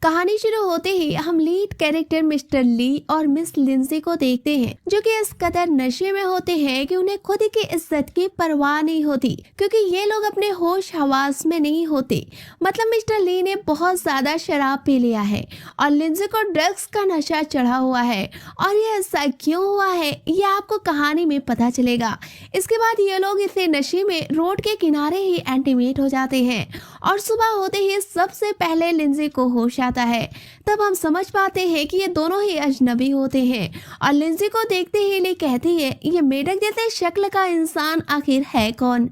कहानी शुरू होते ही हम लीड कैरेक्टर मिस्टर ली और मिस लिंजी को देखते हैं, जो कि इस कदर नशे में होते हैं कि उन्हें खुद की इज्जत की परवाह नहीं होती, क्योंकि ये लोग अपने होश हवास में नहीं होते। मतलब मिस्टर ली ने बहुत ज्यादा शराब पी लिया है और लिंजी को ड्रग्स का नशा चढ़ा हुआ है, और ये ऐसा क्यों हुआ है ये आपको कहानी में पता चलेगा। इसके बाद ये लोग इसे नशे में रोड के किनारे ही एंटीमेट हो जाते हैं और सुबह होते ही सबसे पहले लिंजी को होश आता है। तब हम समझ पाते हैं कि ये दोनों ही अजनबी होते हैं और लिंजी को देखते ही ली कहती है, ये मेढक जैसे शक्ल का इंसान आखिर है कौन,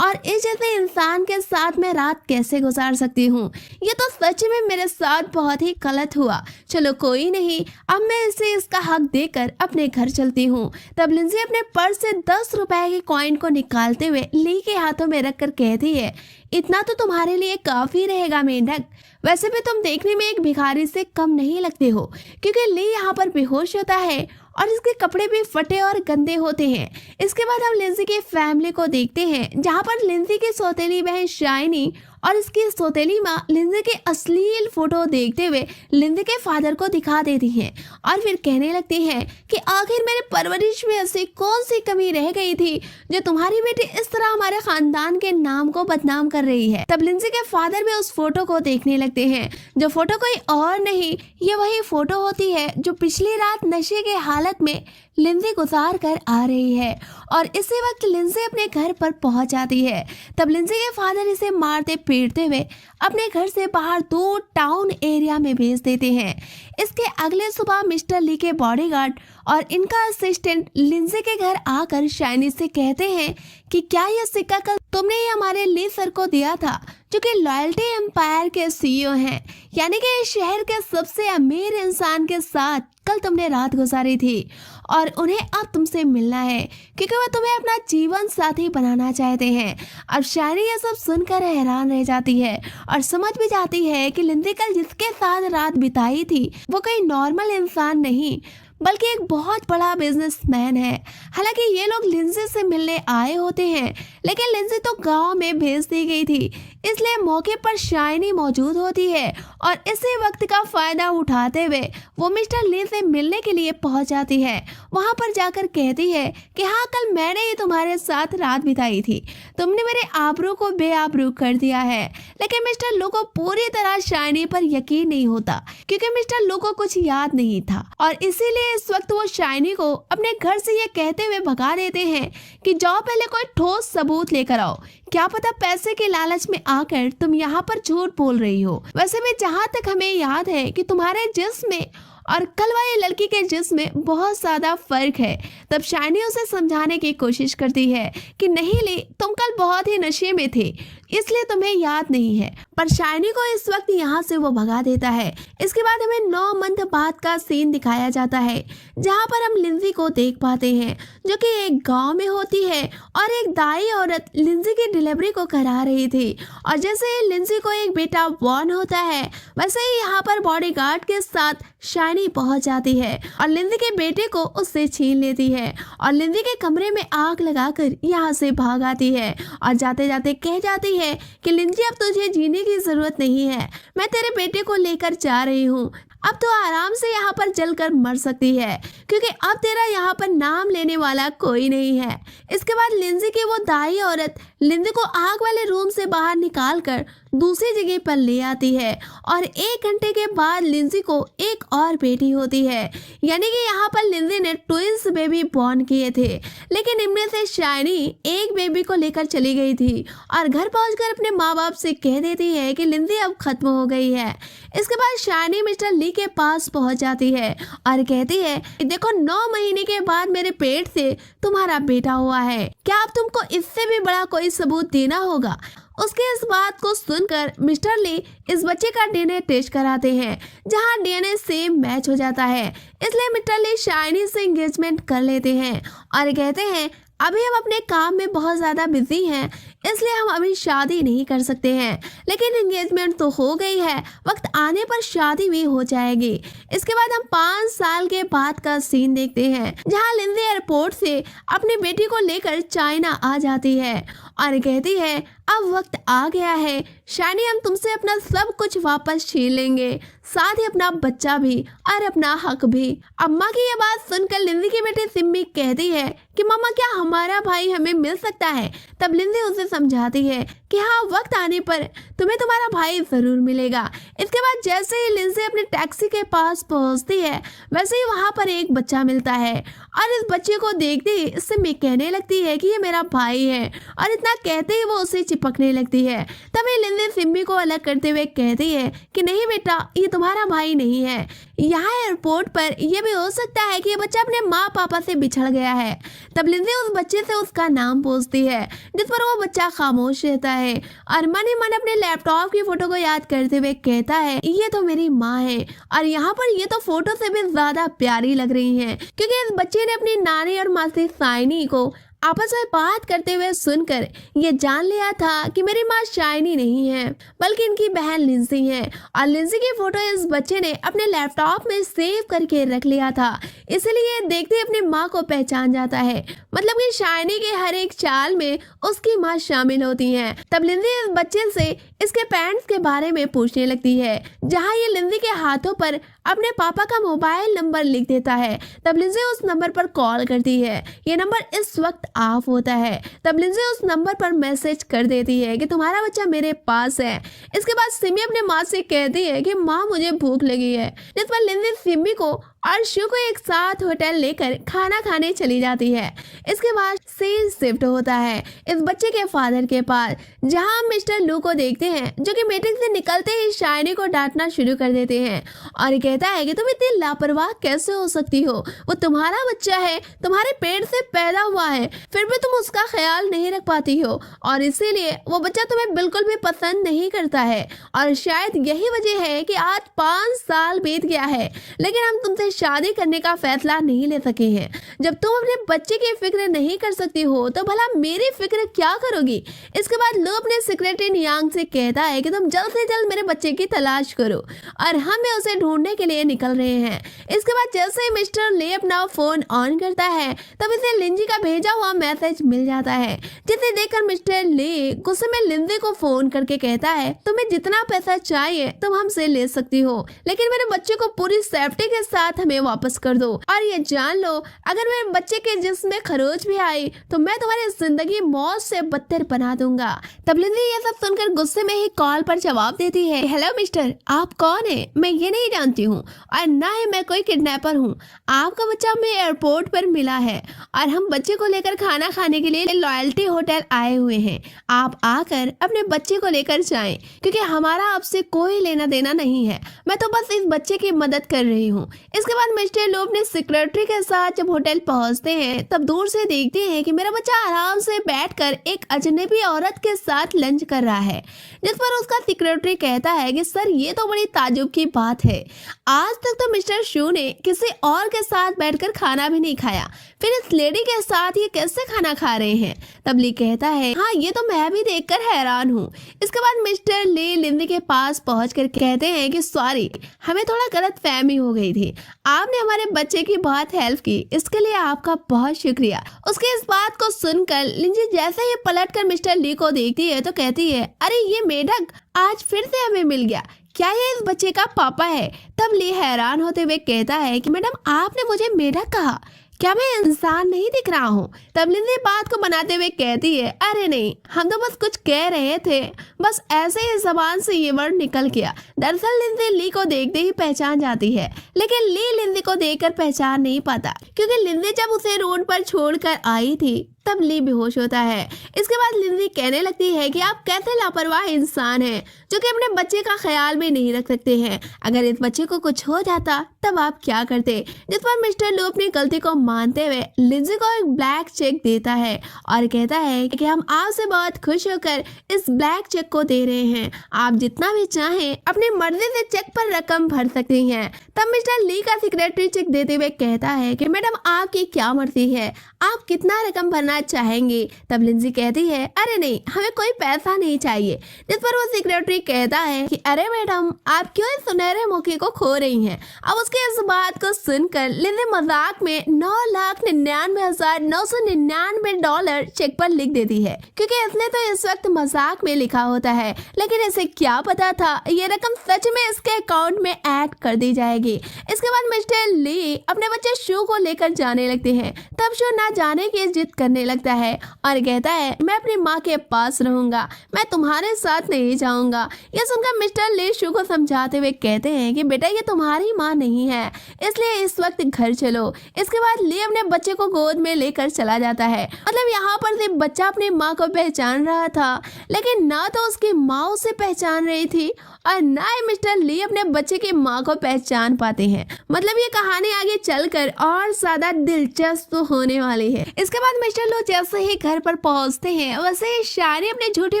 और इस जैसे इंसान के साथ मैं रात कैसे गुजार सकती हूँ। ये तो सच में मेरे साथ बहुत ही गलत हुआ। चलो कोई नहीं, अब मैं इसे इसका हक देकर अपने घर चलती हूँ। तब लिंजी अपने पर्स से 10 रुपए के कॉइन को निकालते हुए ली के हाथों में रखकर कहती है, इतना तो तुम्हारे लिए काफी रहेगा मेंढक। वैसे भी तुम देखने में एक भिखारी से कम नहीं लगते हो। क्योंकि ली यहाँ पर बेहोश होता है और इसके कपड़े भी फटे और गंदे होते हैं। इसके बाद हम लिंजी की फैमिली को देखते हैं, जहाँ पर लिंजी की सौतेली बहन शाइनी और इसकी सौतेली माँ लिंजी के अश्लील फोटो देखते हुए लिंजी के फादर को दिखा देती हैं और फिर कहने लगती हैं कि आखिर मेरे परवरिश में ऐसी कौन सी कमी रह गई थी जो तुम्हारी बेटी इस तरह हमारे खानदान के नाम को बदनाम कर रही है। तब लिंजी के फादर भी उस फोटो को देखने लगते हैं, जो फोटो कोई और नहीं, ये वही फोटो होती है जो पिछली रात नशे के हालत में लिंजी गुजार कर आ रही है। और इसी वक्त लिंजी अपने घर पर पहुंच जाती है। तब लिंजी के फादर इसे मारते पीटते हुए अपने घर से बाहर दूर टाउन एरिया में भेज देते हैं। इसके अगले सुबह मिस्टर ली के बॉडीगार्ड और इनका असिस्टेंट लिंजी के घर आकर शाइनी से कहते हैं कि क्या यह सिक्का कल तुमने ही हमारे ली सर को दिया था, जो कि लॉयल्टी एम्पायर के सीईओ हैं, यानी कि इस शहर के सबसे अमीर इंसान के साथ कल तुमने रात गुजारी थी और उन्हें अब तुमसे मिलना है क्योंकि वह तुम्हें अपना जीवन साथी बनाना चाहते हैं। अब शायरी ये सब सुनकर हैरान रह जाती है और समझ भी जाती है कि लिंजी कल जिसके साथ रात बिताई थी वो कोई नॉर्मल इंसान नहीं बल्कि एक बहुत बड़ा बिजनेसमैन है। हालांकि ये लोग लिंजी से मिलने आए होते हैं, लेकिन लिंजी तो गांव में भेज दी गई थी, इसलिए मौके पर शाइनी मौजूद होती है और इसी वक्त का फायदा उठाते हुए वो मिस्टर ली से मिलने के लिए पहुंच जाती है। वहां पर जाकर कहती है कि हाँ, कल मैंने ही तुम्हारे साथ रात बिताई थी, तुमने मेरे आबरू को बेआबरू कर दिया है। लेकिन मिस्टर लू को पूरी तरह शाइनी पर यकीन नहीं होता, क्योंकि मिस्टर लू को कुछ याद नहीं था और इसीलिए इस वक्त वो शाइनी को अपने घर से ये कहते हुए भगा देते हैं कि जाओ पहले कोई ठोस सबूत लेकर आओ, क्या पता पैसे के लालच में आकर तुम यहाँ पर झूठ बोल रही हो। वैसे भी जहाँ तक हमें याद है कि तुम्हारे जिस्म में और कल वाली लड़की के जिस्म में बहुत ज्यादा फर्क है। तब शाइनी उसे समझाने की कोशिश करती है कि नहीं ली, तुम कल बहुत ही नशे में थे इसलिए तुम्हें याद नहीं है, पर शाइनी को इस वक्त यहाँ से वो भगा देता है। इसके बाद हमें 9 मंथ बाद का सीन दिखाया जाता है, जहाँ पर हम लिंजी को देख पाते हैं, जो कि एक गांव में होती है और एक दाई औरत लिंजी की डिलीवरी को करा रही थी। और जैसे ही लिंजी को एक बेटा बॉर्न होता है, वैसे ही यहाँ पर बॉडीगार्ड के साथ शाइनी पहुंच जाती है और लिंजी के बेटे को उससे छीन लेती है और लिंजी के कमरे में आग लगाकर यहाँ से भाग आती है और जाते जाते कह जाती है कि लिंजी, अब तुझे जीने की जरूरत नहीं है, मैं तेरे बेटे को लेकर जा रही हूँ, अब तो आराम से यहाँ पर जलकर मर सकती है क्योंकि अब तेरा यहाँ पर नाम लेने वाला कोई नहीं है। इसके बाद लिंजी की वो दाई औरत लिंजी को आग वाले रूम से बाहर निकाल कर दूसरी जगह पर ले आती है और 1 घंटे के बाद लिंजी को एक और बेटी होती है, यानी कि यहाँ पर लिंजी ने ट्विंस बेबी बॉर्न किए थे। लेकिन इनमें से शाइनी एक बेबी को लेकर चली गई थी और घर पहुंचकर अपने माँ बाप से कह देती है कि लिंजी अब खत्म हो गई है। इसके बाद शाइनी मिस्टर ली के पास पहुंच जाती है और कहती है कि देखो, 9 महीने के बाद मेरे पेट से तुम्हारा बेटा हुआ है, क्या अब तुमको इससे भी बड़ा कोई सबूत देना होगा। उसके इस बात को सुनकर मिस्टर ली इस बच्चे का डीएनए टेस्ट कराते हैं, जहां डीएनए सेम मैच हो जाता है। इसलिए मिस्टर ली शाइनी से एंगेजमेंट कर लेते हैं और कहते हैं अभी हम अपने काम में बहुत ज़्यादा बिजी हैं, इसलिए हम अभी शादी नहीं कर सकते हैं, लेकिन एंगेजमेंट तो हो गई है, वक्त आने पर शादी भी हो जाएगी। इसके बाद हम 5 साल के बाद का सीन देखते हैं, जहां लिंजी एयरपोर्ट से अपनी बेटी को लेकर चाइना आ जाती है और कहती है अब वक्त आ गया है शाइनी, हम तुमसे अपना सब कुछ वापस छीन लेंगे, साथ ही अपना बच्चा भी और अपना हक भी। अम्मा की ये बात सुनकर लिंजी की बेटी सिम्मी कहती है कि मम्मा क्या हमारा भाई हमें मिल सकता है। तब लिंजी उसे समझाती है कि हाँ, वक्त आने पर तुम्हें तुम्हारा भाई जरूर मिलेगा। इसके बाद जैसे ही लिंजी अपने टैक्सी के पास पहुंचती है वैसे ही वहां पर एक बच्चा मिलता है और इस बच्चे को देखते ही सिम्मी कहने लगती है कि ये मेरा भाई है और इतना कहते ही वो उसे चिपकने लगती है। तभी लिंजी सिम्मी को अलग करते हुए कहती है कि नहीं बेटा, ये तुम्हारा भाई नहीं है। यहाँ एयरपोर्ट पर यह भी हो सकता है कि ये बच्चा अपने माँ पापा से बिछड़ गया है। तब लिंजी उस बच्चे से उसका नाम पूछती है जिस पर वो बच्चा खामोश रहता है और मन ही मन अपने लैपटॉप की फोटो को याद करते हुए कहता है ये तो मेरी माँ है और यहाँ पर ये तो फोटो से भी ज्यादा प्यारी लग रही है, क्योंकि इस बच्चे ने अपनी नानी और मासी शाइनी को आपस में बात करते हुए सुनकर ये जान लिया था कि मेरी माँ शाइनी नहीं है बल्कि इनकी बहन लिंजी है। और लिंजी की फोटो इस बच्चे ने अपने लैपटॉप में सेव करके रख लिया था, इसलिए देखते ही अपनी माँ को पहचान जाता है। मतलब कि शाइनी के हर एक चाल में उसकी माँ शामिल होती है। तब लिंजी इस बच्चे से इसके पेरेंट्स के बारे में पूछने लगती है, जहाँ ये लिंजी के हाथों पर अपने पापा का मोबाइल नंबर लिख देता है। तब लिंजी उस नंबर पर कॉल करती है। ये नंबर इस वक्त ऑफ होता है। तब लिंजी उस नंबर पर मैसेज कर देती है कि तुम्हारा बच्चा मेरे पास है। इसके बाद सिमी अपने माँ से कहती है कि माँ मुझे भूख लगी है, जिस पर लिंजी सिमी को और शिव को एक साथ होटल लेकर खाना खाने चली जाती है। इसके बाद सीन शिफ्ट होता है इस बच्चे के फादर के पास, जहां हम मिस्टर लू को देखते हैं जो कि मीटिंग से निकलते ही शाइनी को डांटना शुरू कर देते हैं और कहता है कि तुम इतनी लापरवाह कैसे हो सकती हो, वो तुम्हारा बच्चा है, तुम्हारे पेट से पैदा हुआ है, फिर भी तुम उसका ख्याल नहीं रख पाती हो और इसीलिए वो बच्चा तुम्हें बिल्कुल भी पसंद नहीं करता है। और शायद यही वजह है कि आज 5 साल बीत गया है लेकिन हम तुमसे शादी करने का फैसला नहीं ले सके हैं। जब तुम अपने बच्चे की फिक्र नहीं कर सकती हो तो भला मेरी फिक्र क्या करोगी। इसके बाद लो अपने सेक्रेटरी नियांग से कहता है कि तुम जल्द से जल्द मेरे बच्चे की तलाश करो और हम उसे ढूंढने के लिए निकल रहे हैं। इसके बाद जैसे ही मिस्टर ले अपना फोन ऑन करता है तब इसे लिंजी का भेजा हुआ मैसेज मिल जाता है, जिसे देखकर मिस्टर ले गुस्से में लिंजी को फोन करके कहता है तुम्हें जितना पैसा चाहिए तुम हमसे ले सकती हो, लेकिन मेरे बच्चे को पूरी सेफ्टी के साथ हमें वापस कर दो और ये जान लो अगर मेरे बच्चे के जिस्म में खरोच भी आई तो मैं तुम्हारी जिंदगी मौत से बदतर बना दूंगा। तब लिंजी ये सब सुनकर गुस्से में ही कॉल पर जवाब देती है, हेलो मिस्टर, आप कौन है? मैं ये नहीं जानती हूँ और ना ही मैं कोई किडनैपर हूँ। आपका बच्चा हमें एयरपोर्ट पर मिला है और हम बच्चे को लेकर खाना खाने के लिए लॉयल्टी होटल आए हुए हैं। आप आकर अपने बच्चे को लेकर जाएं, क्योंकि हमारा आपसे कोई लेना देना नहीं है। मैं तो बस इस बच्चे की मदद कर रही हूँ। इसके बाद मिस्टर लो अपने सेक्रेटरी के साथ जब होटल पहुंचते हैं तब दूर से देखते हैं कि मेरा बच्चा आराम से बैठकर एक अजनबी औरत के साथ लंच कर रहा है, जिस पर उसका सेक्रेटरी कहता है कि सर ये तो बड़ी ताज्जुब की बात है, आज तक तो मिस्टर शू ने किसी और के साथ बैठकर खाना भी नहीं खाया, फिर इस लेडी के साथ ये कैसे खाना खा रहे हैं। तब ली कहता है हाँ ये तो मैं भी देखकर हैरान हूँ। इसके बाद मिस्टर ले लिंदी के पास पहुंचकर कहते हैं कि सॉरी, हमें थोड़ा गलत फहमी हो गई थी, आपने हमारे बच्चे की बहुत हेल्प की, इसके लिए आपका बहुत शुक्रिया। उसके इस बात को सुनकर लिंजी जैसे ही पलटकर मिस्टर ली को देखती है तो कहती है अरे ये मेढक आज फिर से हमें मिल गया, क्या ये इस बच्चे का पापा है? तब ली हैरान होते हुए कहता है कि मैडम आपने मुझे मेढक कहा, क्या मैं इंसान नहीं दिख रहा हूँ? तब लिंजी बात को बनाते हुए कहती है अरे नहीं, हम तो बस कुछ कह रहे थे, बस ऐसे ही जबान से ये वर्ड निकल गया। दरअसल लिंजी ली को देखते ही पहचान जाती है, लेकिन ली लिंजी को देखकर पहचान नहीं पाता, क्योंकि लिंजी जब उसे रोड पर छोड़कर आई थी तब ली बेहोश होता है। इसके बाद लिंजी कहने लगती है कि आप कैसे लापरवाह इंसान हैं जो कि अपने बच्चे का ख्याल भी नहीं रख सकते हैं, अगर इस बच्चे को कुछ हो जाता तब आप क्या करते। जिस पर मिस्टर लू अपनी गलती को मानते हुए लिंजी को एक ब्लैक चेक देता है और कहता है कि हम आपसे बहुत खुश होकर इस ब्लैक चेक को दे रहे हैं, आप जितना भी चाहें अपनी मर्जी से चेक पर रकम भर सकती हैं। तब मिस्टर ली का सेक्रेटरी चेक देते हुए कहता है कि मैडम आपकी क्या मर्जी है, आप कितना रकम भरना करना चाहेंगे। तब लिंजी कहती है अरे नहीं, हमें कोई पैसा नहीं चाहिए। जिस पर वो सेक्रेटरी कहता है कि अरे मैडम, आप क्यों इस सुनहरे मौके को खो रही हैं। अब उसके इस बात को सुनकर लिंजी मजाक में $9,99,999 चेक पर लिख देती है, क्योंकि इसने तो इस वक्त मजाक में लिखा होता है, लेकिन इसे क्या पता था ये रकम सच में इसके अकाउंट में ऐड कर दी जाएगी। इसके बाद मिस्टर ली अपने बच्चे शू को लेकर जाने लगते हैं। तब शू ना जाने की जिद करने लगता है और कहता है मैं अपनी माँ के पास रहूंगा, मैं तुम्हारे साथ नहीं जाऊंगा। यह सुनकर मिस्टर ली शू को समझाते हुए कहते हैं कि बेटा ये तुम्हारी माँ नहीं है, इसलिए इस वक्त घर चलो। इसके बाद ली अपने बच्चे को गोद में लेकर चला जाता है। मतलब यहाँ पर से बच्चा अपनी माँ को पहचान रहा था, लेकिन ना तो उसकी माँ उसे पहचान रही थी और ना ही मिस्टर ली अपने बच्चे की माँ को पहचान पाते हैं। मतलब ये कहानी आगे चलकर और ज्यादा दिलचस्प होने वाली है। इसके बाद मिस्टर लो जैसे ही घर पर पहुंचते हैं, वैसे ही शायरी अपनी झूठी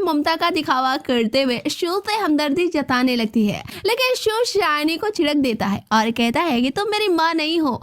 ममता का दिखावा करते हुए शू से हमदर्दी जताने लगती है, लेकिन शू शायरी को छिड़क देता है और कहता है कि तुम मेरी माँ नहीं हो,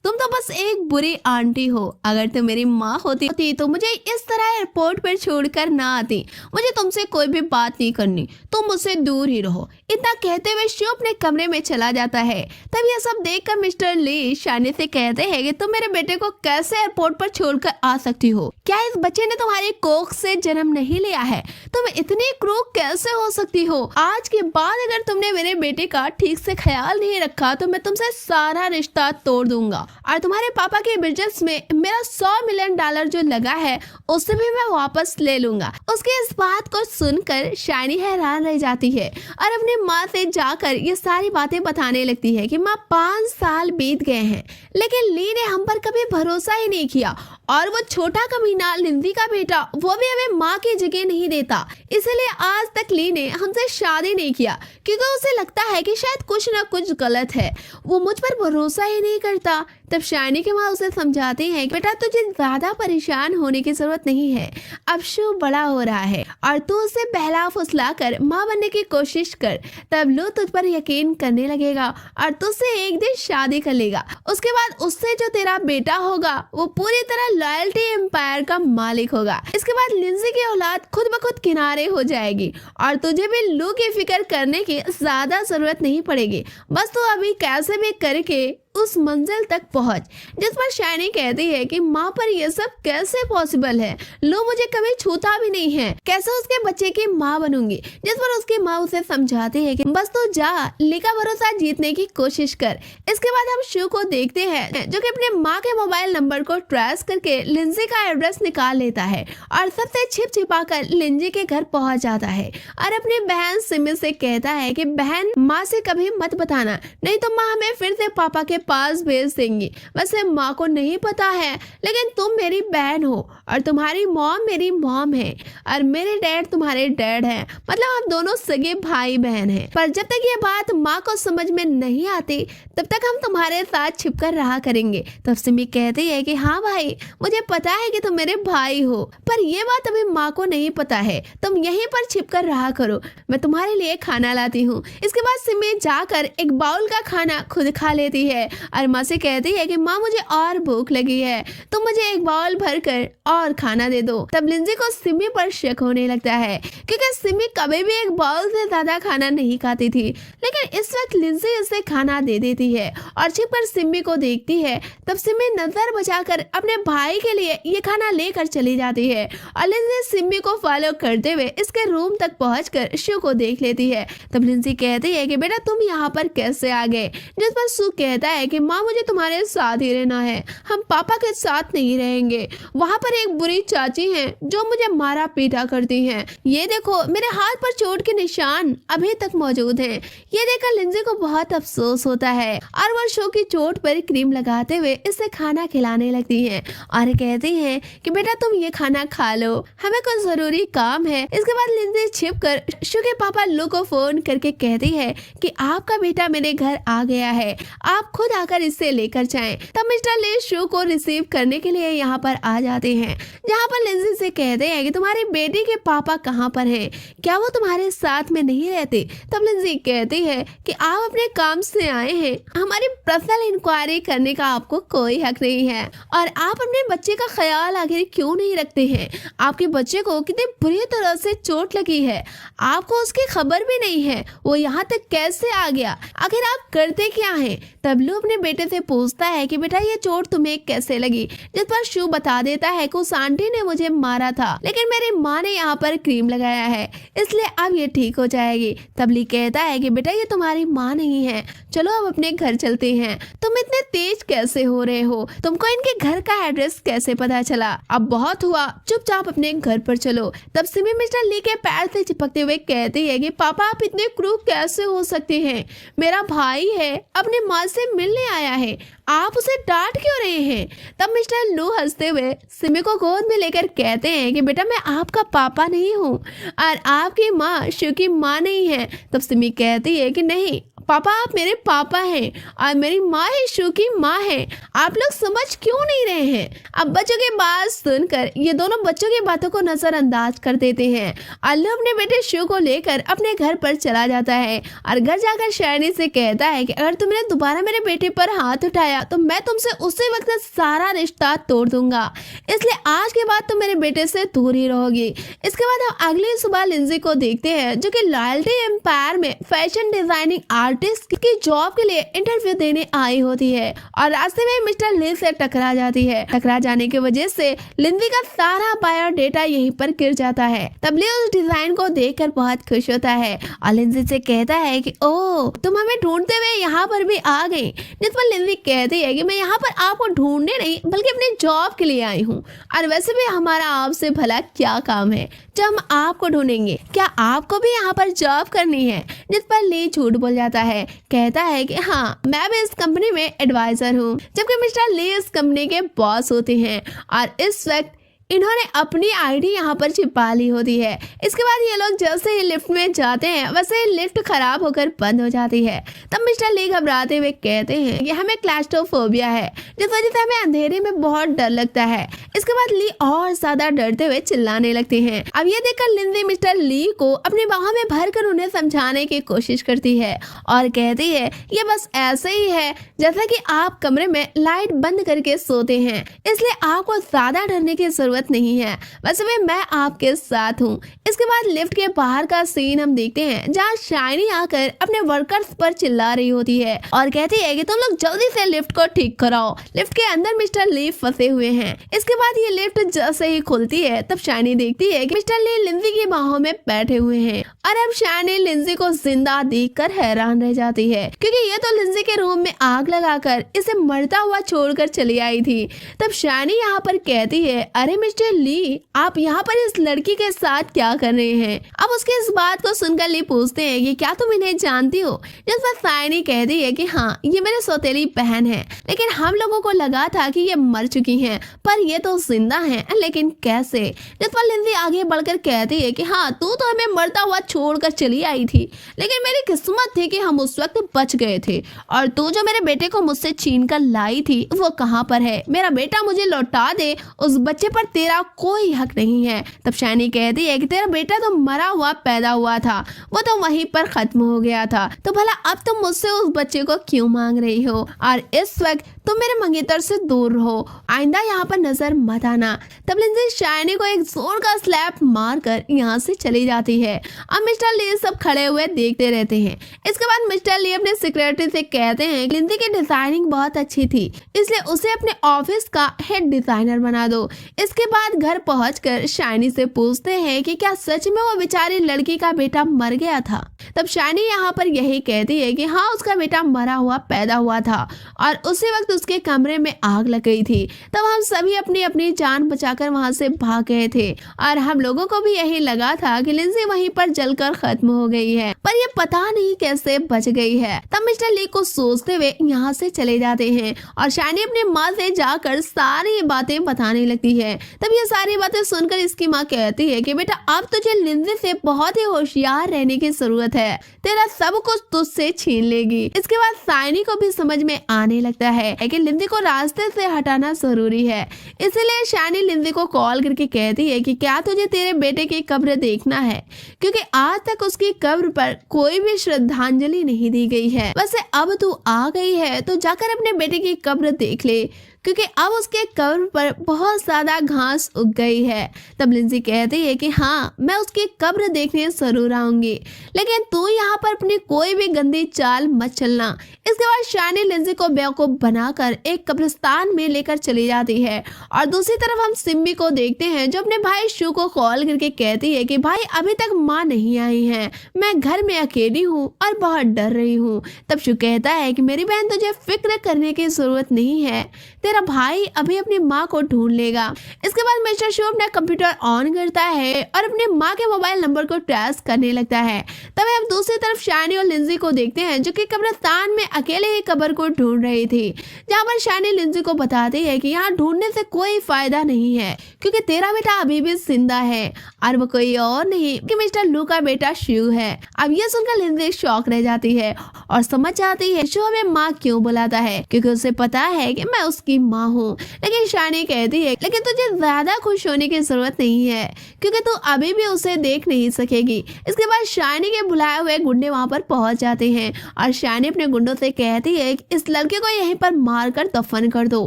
तुम तो बस एक बुरी आंटी हो। अगर तुम मेरी माँ होती तो मुझे इस तरह एयरपोर्ट पर छोड़कर ना आती। मुझे तुमसे कोई भी बात नहीं करनी, तुम मुझसे दूर ही रहो। इतना कहते हुए शू अपने कमरे में चला जाता है। तब यह सब देखकर मिस्टर ली शानी से कहते हैं कि तुम मेरे बेटे को कैसे एयरपोर्ट पर छोड़कर आ सकती हो? क्या इस बच्चे ने तुम्हारी कोख से जन्म नहीं लिया है? तुम इतनी क्रूर कैसे हो सकती हो? आज के बाद अगर तुमने मेरे बेटे का ठीक से ख्याल नहीं रखा तो मैं तुमसे सारा रिश्ता तोड़ दूंगा और तुम्हारे पापा के बिजनेस में मेरा $100 मिलियन जो लगा है उससे भी मैं वापस ले लूंगा। उसके इस बात को सुनकर शाइनी हैरान रह जाती है और अपनी माँ से जाकर ये सारी बातें बताने लगती है कि माँ 5 साल बीत गए हैं, लेकिन ली ने हम पर कभी भरोसा ही नहीं किया और वो छोटा कमीना लिंजी का बेटा वो भी हमें माँ की जगह नहीं देता। इसलिए आज तक ली ने हमसे शादी नहीं किया क्योंकि उसे लगता है कि शायद कुछ ना कुछ गलत है, वो मुझ पर भरोसा ही नहीं करता। तब शाइनी की माँ उसे समझाती है कि बेटा तुझे ज्यादा परेशान होने की जरूरत नहीं है, अब शू बड़ा हो रहा है और तू उसे बहला फुसला कर माँ बनने की कोशिश कर, तब लो तुझ पर यकीन करने लगेगा और तुझसे एक दिन शादी कर लेगा। उसके बाद उससे जो तेरा बेटा होगा वो पूरी तरह लॉयल्टी एम्पायर का मालिक होगा। इसके बाद लिंजी की औलाद खुद ब खुद किनारे हो जाएगी और तुझे भी लू की फिक्र करने की ज्यादा जरूरत नहीं पड़ेगी। बस तू अभी कैसे भी करके उस मंजिल तक पहुंच। जिस पर शाइनी कहती है कि माँ पर यह सब कैसे पॉसिबल है, लो मुझे कभी छूता भी नहीं है, कैसे उसके बच्चे की माँ बनूंगी। जिस पर उसकी माँ उसे समझाती है कि बस तू जा, ली का भरोसा जीतने की कोशिश कर। इसके बाद हम शू को देखते हैं जो कि अपने माँ के मोबाइल नंबर को ट्रेस करके लिंजी का एड्रेस निकाल लेता है और सबसे छिप छिपा कर लिंजी के घर पहुंच जाता है और अपनी बहन सिमी से कहता है कि बहन माँ से कभी मत बताना, नहीं तो माँ हमें फिर से पापा के पास भेज देंगी। वैसे माँ को नहीं पता है, लेकिन तुम मेरी बहन हो और तुम्हारी मॉम मेरी मॉम है और मेरे डैड तुम्हारे डैड हैं, मतलब हम दोनों सगे भाई बहन हैं। पर जब तक ये बात माँ को समझ में नहीं आती तब तक हम तुम्हारे साथ छिपकर रहा करेंगे। तब सिमी कहती है कि हाँ भाई, मुझे पता है कि तुम मेरे भाई हो, पर ये बात अभी माँ को नहीं पता है, तुम यहीं पर छिपकर रहा करो, मैं तुम्हारे लिए खाना लाती हूँ। इसके बाद सिमी जाकर एक बाउल का खाना खुद खा लेती है और माँ से कहती है कि माँ मुझे और भूख लगी है, तुम मुझे एक बाउल भर कर और खाना दे दो। तब लिंजी को सिमी पर शक होने लगता है क्योंकि सिमी कभी भी एक बाउल से ज्यादा खाना नहीं खाती थी, लेकिन इस वक्त लिंजी उसे खाना दे देती है और छिपकर सिमी को देखती है। तब सिमी नजर बचाकर अपने भाई के लिए ये खाना लेकर चली जाती है और लिंजी सिमी को फॉलो करते हुए इसके रूम तक पहुंचकर शू को देख लेती है। तब लिंजी कहती है कि बेटा तुम यहाँ पर कैसे आ गए? जिस पर शू कहता है कि माँ मुझे तुम्हारे साथ ही रहना है, हम पापा के साथ नहीं रहेंगे। वहाँ पर एक बुरी चाची हैं जो मुझे मारा पीटा करती हैं। ये देखो मेरे हाथ पर चोट के निशान अभी तक मौजूद हैं। ये देखकर लिंजी को बहुत अफसोस होता है और वह शो की चोट पर क्रीम लगाते हुए इसे खाना खिलाने लगती हैं और कहती हैं कि बेटा तुम ये खाना खा लो, हमें कुछ जरूरी काम है। इसके बाद लिंजी छिपकर शो के पापा लू को फोन करके कहती है कि आपका बेटा मेरे घर आ गया है, आप खुद खुद आकर इसे लेकर जाएं। तब मिस्टर ली शू को रिसीव करने के लिए यहाँ पर आ जाते हैं, जहाँ पर लिंजी से कहते हैं कि तुम्हारी बेटी के पापा कहाँ पर हैं, क्या वो तुम्हारे साथ में नहीं रहते। तब लिंजी कहती है कि आप अपने काम से आए हैं, हमारी पर्सनल इंक्वायरी करने का आपको कोई हक नहीं है, और आप अपने बच्चे का ख्याल आखिर क्यों नहीं रखते हैं। आपके बच्चे को कितनी बुरी तरह से चोट लगी है, आपको उसकी खबर भी नहीं है, वो यहाँ तक कैसे आ गया, आखिर आप करते क्या हैं। तब लू अपने बेटे से पूछता है कि बेटा ये चोट तुम्हें कैसे लगी, जिस पर शू बता देता है कि उस आंटी ने मुझे मारा था, लेकिन मेरी माँ ने यहाँ पर क्रीम लगाया है, इसलिए अब ये ठीक हो जाएगी। तब ली कहता है कि बेटा ये तुम्हारी माँ नहीं है, चलो अब अपने घर चलते हैं। तुम इतने तेज कैसे हो रहे हो, तुमको इनके घर का एड्रेस कैसे पता चला, अब बहुत हुआ, चुपचाप अपने घर पर चलो। तब सिमी मिस्टर ली के पैर से चिपकते हुए कहती है कि पापा आप इतने क्रूर कैसे हो सकते हैं, मेरा भाई है, अपने माँ से मिलने आया है, आप उसे डांट क्यों रहे हैं। तब मिस्टर लू हंसते हुए सिमी को गोद में लेकर कहते हैं कि बेटा मैं आपका पापा नहीं हूँ और आपकी माँ शू की माँ नहीं है। तब सिमी कहती है कि नहीं पापा आप मेरे पापा हैं और मेरी माँ ही शू की माँ है, आप लोग समझ क्यों नहीं रहे हैं। अब बच्चों की बात सुनकर ये दोनों बच्चों की बातों को नजरअंदाज कर देते हैं। अल्लू अपने बेटे शू को लेकर अपने घर पर चला जाता है और घर जाकर शायनी से कहता है कि अगर तुमने दोबारा मेरे बेटे पर हाथ उठाया तो मैं तुमसे उसी वक्त सारा रिश्ता तोड़ दूंगा, इसलिए आज के बाद तुम मेरे बेटे से दूर ही रहोगी। इसके बाद हम अगली सुबह लिंजी को देखते हैं जो कि लॉयल्टी एम्पायर में फैशन डिजाइनिंग आर्टिस्ट की जॉब के लिए इंटरव्यू देने आई होती है और रास्ते में मिस्टर ली से टकरा जाती है। टकरा जाने की वजह से लिंजी का सारा बायोडेटा यहीं पर गिर जाता है। तब ली उस डिजाइन को देखकर बहुत खुश होता है और लिंजी से कहता है कि ओह तुम हमें ढूंढते हुए यहाँ पर भी आ गई। जिस पर लिंजी कहती है कि मैं यहाँ पर आपको ढूंढने नहीं बल्कि अपने जॉब के लिए आई हूँ, और वैसे भी हमारा आपसे भला क्या काम है जब हम आपको ढूंढेंगे, क्या आपको भी यहाँ पर जॉब करनी है। जिस पर ली झूठ बोल जाता है, कहता है कि हाँ मैं भी इस कंपनी में एडवाइजर हूँ, जबकि मिस्टर ली इस कंपनी के बॉस होते हैं और इस वक्त इन्होंने अपनी आईडी यहाँ पर छिपा ली होती है। इसके बाद ये लोग जैसे ही लिफ्ट में जाते हैं वैसे ही लिफ्ट खराब होकर बंद हो जाती है। तब मिस्टर ली घबराते हुए कहते हैं कि हमें क्लैस्ट्रोफोबिया है, जिस वजह से हमें अंधेरे में बहुत डर लगता है। इसके बाद ली और ज्यादा डरते हुए चिल्लाने लगते हैं। अब ये देखकर लिंजी मिस्टर ली को अपनी बाहों में भरकर उन्हें समझाने की कोशिश करती है और कहती है ये बस ऐसे ही है जैसा कि आप कमरे में लाइट बंद करके सोते हैं, इसलिए आपको ज्यादा डरने की जरूरत नहीं है, वैसे भी मैं आपके साथ हूँ। इसके बाद लिफ्ट के बाहर का सीन हम देखते हैं जहाँ शाइनी आकर अपने वर्कर्स पर चिल्ला रही होती है और कहती है कि तुम लोग जल्दी से लिफ्ट को ठीक कराओ, लिफ्ट के अंदर मिस्टर ली फंसे हुए हैं। इसके बाद ये लिफ्ट जैसे ही खुलती है तब शाइनी देखती है कि मिस्टर ली लिंजी की बाहों में बैठे हुए हैं और अब शाइनी लिंजी को जिंदा देखकर हैरान रह जाती है, क्योंकि ये तो लिंजी के रूम में आग लगाकर इसे मरता हुआ छोड़कर चली आई थी। तब शाइनी यहाँ पर कहती है अरे मिस्टर ली आप यहाँ पर इस लड़की के साथ क्या कर रहे हैं। अब उसके इस बात को सुनकर ली पूछते हैं कि क्या तुम इन्हें जानती हो। जिस पर शाइनी कहती है कि हाँ ये मेरे सौतेली बहन है, लेकिन हम लोगों को लगा था कि ये मर चुकी हैं, पर ये तो जिंदा हैं, लेकिन कैसे। जिस पर लिंजी आगे बढ़कर कहती है कि हाँ तू तो हमें मरता हुआ छोड़कर चली आई थी, लेकिन मेरी किस्मत थी कि हम उस वक्त बच गए थे, और तू जो मेरे बेटे को मुझसे छीन कर लाई थी वो कहाँ पर है, मेरा बेटा मुझे लौटा दे, उस बच्चे पर तेरा कोई हक नहीं है। तब शाइनी कहती है कि तेरा बेटा तो मरा हुआ पैदा हुआ था, वो तो वहीं पर खत्म हो गया था, तो भला अब तुम मुझसे उस बच्चे को क्यों मांग रही हो, और इस वक्त तुम मेरे मंगेतर से दूर रहो, आइंदा यहाँ पर नजर मत आना। तब लिंजी शाइनी को एक जोर का स्लैप मारकर यहाँ से चली जाती है। अब मिस्टर ली सब खड़े हुए देखते रहते हैं। इसके बाद मिस्टर ली अपने सेक्रेटरी से कहते हैं लिंजी की डिजाइनिंग बहुत अच्छी थी, इसलिए उसे अपने ऑफिस का हेड डिजाइनर बना दो। इसके बाद घर पहुंचकर शाइनी से पूछते हैं कि क्या सच में वो बेचारी लड़की का बेटा मर गया था। तब शाइनी यहाँ पर यही कहती है कि हाँ उसका बेटा मरा हुआ पैदा हुआ था और उसी वक्त उसके कमरे में आग लग गई थी। तब हम सभी अपनी अपनी जान बचाकर वहां से भाग गए थे और हम लोगों को भी यही लगा था कि लिंजी वहीं पर जलकर खत्म हो गई है, पर ये पता नहीं कैसे बच गई है। तब मिस्टर ली को सोचते हुए यहाँ से चले जाते हैं और शानी अपनी माँ से जाकर सारी बातें बताने लगती है। तब ये सारी बातें सुनकर इसकी माँ कहती है कि बेटा अब तुझे लिंजी से बहुत ही होशियार रहने की जरूरत है, तेरा सब कुछ तुझसे छीन लेगी। इसके बाद शानी को भी समझ में आने लगता है कि लिंजी को रास्ते से हटाना जरूरी है। इसलिए शानी लिंजी को कॉल करके कहती है कि क्या तुझे तेरे बेटे की कब्र देखना है, क्योंकि आज तक उसकी कब्र पर कोई भी श्रद्धांजलि नहीं दी गई है। वैसे अब तू आ गई है तो जाकर अपने बेटे की कब्र देख ले, क्योंकि अब उसके कब्र पर बहुत ज्यादा घास उग गई है। तब लिंजी कहती है कि हाँ मैं उसकी कब्र देखने जरूर आऊंगी, लेकिन तू यहाँ पर अपनी कोई भी गंदी चाल मत चलना। इसके बाद शानी लिंजी को बेवकूफ बनाकर एक कब्रिस्तान में लेकर चली जाती है और दूसरी तरफ हम सिम्मी को देखते हैं जो अपने भाई शू को कॉल करके कहती है कि भाई अभी तक माँ नहीं आई है, मैं घर में अकेली हूँ और बहुत डर रही हूँ। तब शू कहता है कि मेरी बहन तुझे फिक्र करने की जरूरत नहीं है, तेरा भाई अभी अपनी माँ को ढूंढ लेगा। इसके बाद मिस्टर शू अपना कंप्यूटर ऑन करता है और अपनी माँ के मोबाइल नंबर को ट्रेस करने लगता है। तब हम दूसरी तरफ शानी और लिंजी को देखते हैं जो कि कब्रिस्तान में अकेले ही कब्र को ढूंढ रही थी, जहाँ पर शानी लिंजी को बताती है कि यहाँ ढूंढने से कोई फायदा नहीं है, क्योंकि तेरा बेटा अभी भी जिंदा है और वो कोई और नहीं कि मिस्टर लू का बेटा शू है। अब ये सुनकर लिंजी शॉक रह जाती है और समझ जाती है शू हमें माँ क्यों बुलाता है, क्योंकि उसे पता है कि मैं उसकी माँ हूँ। लेकिन शानी कहती है लेकिन तुझे ज्यादा खुश होने की जरूरत नहीं है, क्योंकि तू अभी भी उसे देख नहीं सकेगी। इसके बाद शानी के बुलाए हुए गुंडे वहाँ पर पहुंच जाते हैं और शानी अपने गुंडों से कहती है कि इस लड़के को यहीं पर मारकर दफन कर दो